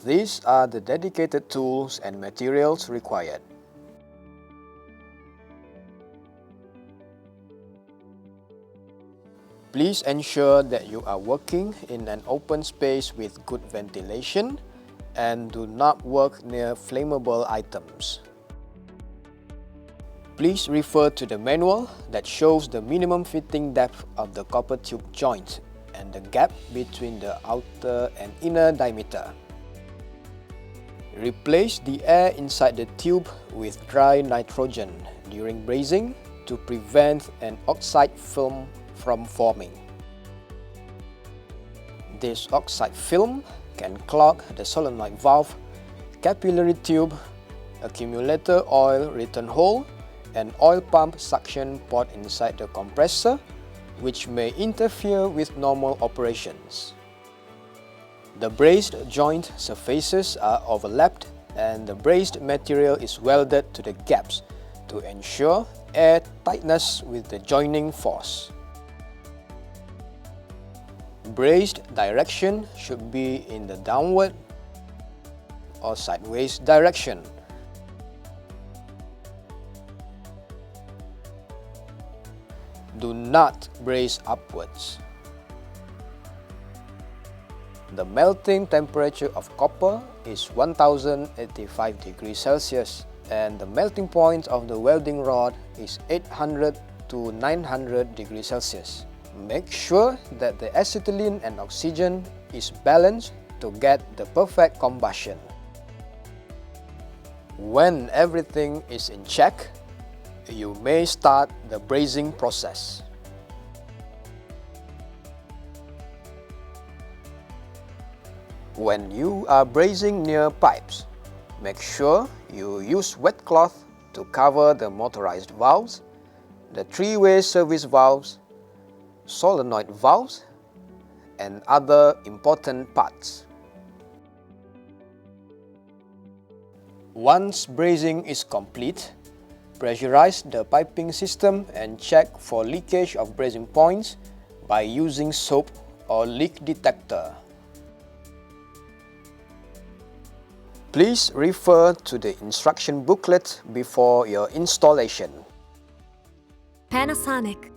These are the dedicated tools and materials required. Please ensure that you are working in an open space with good ventilation and do not work near flammable items. Please refer to the manual that shows the minimum fitting depth of the copper tube joint and the gap between the outer and inner diameter. Replace the air inside the tube with dry nitrogen during brazing to prevent an oxide film from forming. This oxide film can clog the solenoid valve, capillary tube, accumulator oil return hole, and oil pump suction port inside the compressor, which may interfere with normal operations. The brazed joint surfaces are overlapped and the brazed material is welded to the gaps to ensure air tightness with the joining force. Brazed direction should be in the downward or sideways direction. Do not braze upwards. The melting temperature of copper is 1085 degrees Celsius and the melting point of the welding rod is 800 to 900 degrees Celsius. Make sure that the acetylene and oxygen is balanced to get the perfect combustion. When everything is in check, you may start the brazing process. When you are brazing near pipes, make sure you use wet cloth to cover the motorized valves, the three-way service valves, solenoid valves, and other important parts. Once brazing is complete, pressurize the piping system and check for leakage of brazing points by using soap or leak detector. Please refer to the instruction booklet before your installation. Panasonic